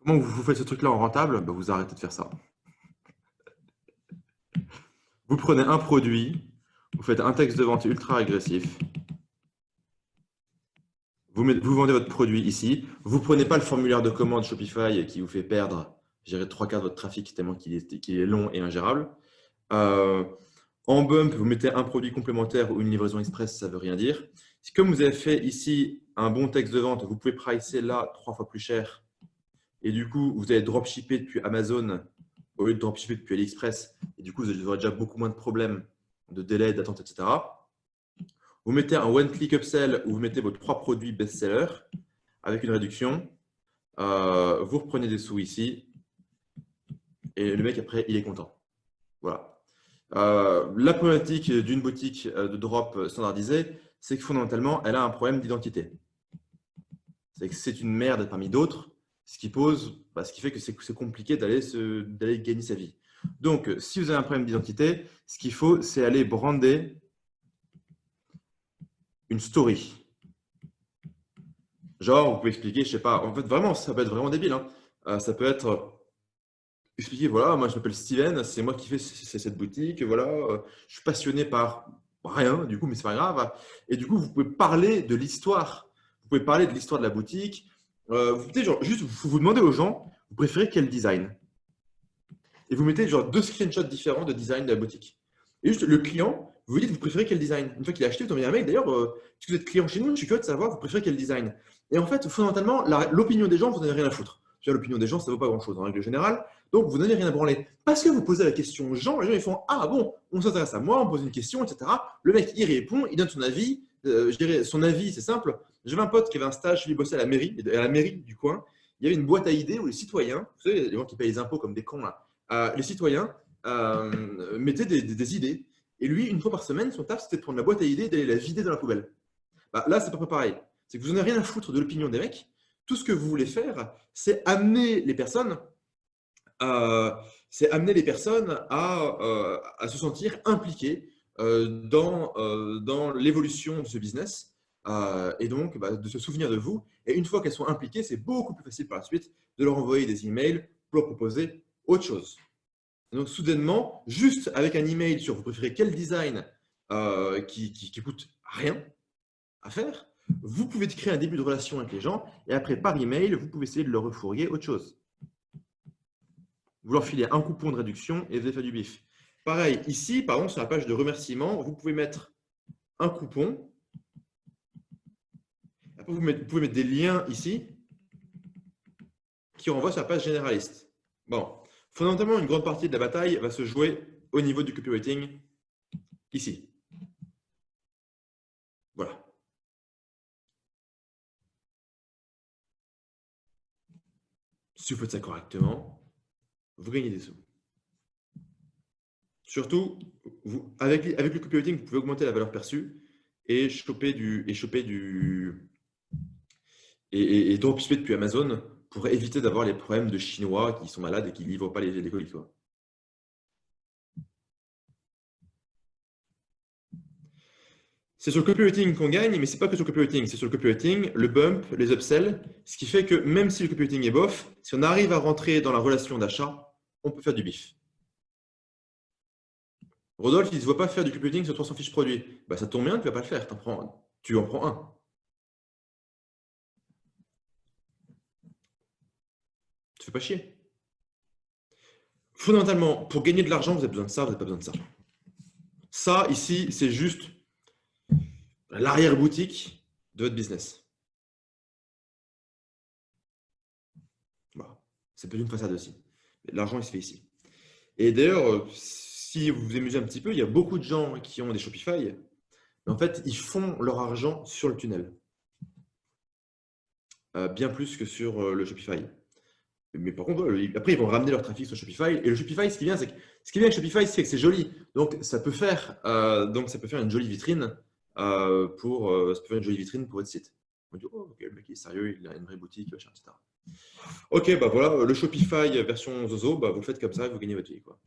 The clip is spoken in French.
Comment vous faites ce truc-là en rentable? Bah, vous arrêtez de faire ça. Vous prenez un produit, vous faites un texte de vente ultra agressif, vous vendez votre produit ici, vous ne prenez pas le formulaire de commande Shopify qui vous fait perdre, je dirais, 3/4 de votre trafic tellement qu'il est long et ingérable. Euh, En bump, vous mettez un produit complémentaire ou une livraison express, ça ne veut rien dire. Comme vous avez fait ici un bon texte de vente, vous pouvez pricer là 3 fois plus cher. Et du coup, vous allez dropshipper depuis Amazon au lieu de dropshipper depuis AliExpress. Et du coup, vous aurez déjà beaucoup moins de problèmes de délai, d'attente, etc. Vous mettez un one-click upsell où vous mettez vos 3 produits best-sellers avec une réduction. Vous reprenez des sous ici. Et le mec, après, il est content. Voilà. La problématique d'une boutique de drop standardisée, c'est que fondamentalement, elle a un problème d'identité. C'est que c'est une merde parmi d'autres, ce qui fait que c'est compliqué d'aller gagner sa vie. Donc, si vous avez un problème d'identité, ce qu'il faut, c'est aller brander une story. Genre, vous pouvez expliquer, je sais pas, en fait, vraiment, ça peut être vraiment débile, hein. Ça peut être expliquer, voilà, moi je m'appelle Steven, c'est moi qui fais cette boutique, voilà, je suis passionné par rien, du coup, mais c'est pas grave. Et du coup, vous pouvez parler de l'histoire. Vous pouvez parler de l'histoire de la boutique. Vous pouvez genre, juste vous demandez aux gens, vous préférez quel design? Et vous mettez genre 2 screenshots différents de design de la boutique. Et juste le client, vous lui dites, vous préférez quel design? Une fois qu'il a acheté, vous envoyez un mail. D'ailleurs, si vous êtes client chez nous, je suis curieux de savoir, vous préférez quel design? Et en fait, fondamentalement, l'opinion des gens, vous n'en avez rien à foutre. L'opinion des gens, ça ne vaut pas grand-chose en règle générale. Donc, vous n'en avez rien à branler. Parce que vous posez la question aux gens, les gens ils font ah bon, on s'intéresse à moi, on pose une question, etc. Le mec, il répond, il donne son avis. Je dirais, son avis, c'est simple. J'avais un pote qui avait un stage, il bossait à la mairie du coin. Il y avait une boîte à idées où les citoyens, vous savez, les gens qui payent les impôts comme des cons, là, les citoyens mettaient des idées. Et lui, une fois par semaine, son taf, c'était de prendre la boîte à idées et d'aller la vider dans la poubelle. Bah, là, c'est à peu près pareil. C'est que vous n'en avez rien à foutre de l'opinion des mecs. Tout ce que vous voulez faire, c'est amener les personnes à se sentir impliquées dans l'évolution de ce business et donc bah, de se souvenir de vous. Et une fois qu'elles sont impliquées, c'est beaucoup plus facile par la suite de leur envoyer des emails pour leur proposer autre chose. Et donc soudainement, juste avec un email sur vous préférez quel design qui coûte rien à faire, vous pouvez créer un début de relation avec les gens et après par email, vous pouvez essayer de leur refourguer autre chose. Vous leur filez un coupon de réduction et vous avez fait du bif. Pareil, ici, par exemple, sur la page de remerciement, vous pouvez mettre un coupon. Après, vous pouvez mettre des liens ici qui renvoient sur la page généraliste. Bon, fondamentalement, une grande partie de la bataille va se jouer au niveau du copywriting ici. Voilà. Si vous faites ça correctement, vous gagnez des sous. Surtout, avec le copywriting, vous pouvez augmenter la valeur perçue et dropshipper depuis Amazon pour éviter d'avoir les problèmes de Chinois qui sont malades et qui ne livrent pas les colis. C'est sur le copywriting qu'on gagne, mais ce n'est pas que sur le copywriting. C'est sur le copywriting, le bump, les upsells, ce qui fait que même si le copywriting est bof, si on arrive à rentrer dans la relation d'achat, on peut faire du bif. Rodolphe, il ne se voit pas faire du copywriting sur 300 fiches produits. Bah, ça tombe bien, tu ne vas pas le faire. Tu en prends un. Tu fais pas chier. Fondamentalement, pour gagner de l'argent, vous avez besoin de ça, vous n'avez pas besoin de ça. Ça, ici, c'est juste l'arrière-boutique de votre business. Voilà. C'est peut-être une façade aussi. Mais l'argent, il se fait ici. Et d'ailleurs, si vous vous amusez un petit peu, il y a beaucoup de gens qui ont des Shopify, mais en fait, ils font leur argent sur le tunnel. Bien plus que sur le Shopify. Mais par contre, après, ils vont ramener leur trafic sur Shopify. Et le Shopify, ce qui est bien avec Shopify, c'est que c'est joli. Donc, ça peut faire une jolie vitrine pour votre site. On dit, oh, ok, le mec est sérieux, il a une vraie boutique, machin, etc. Ok, bah voilà, le Shopify version Zozo, bah, vous le faites comme ça et vous gagnez votre vie, quoi.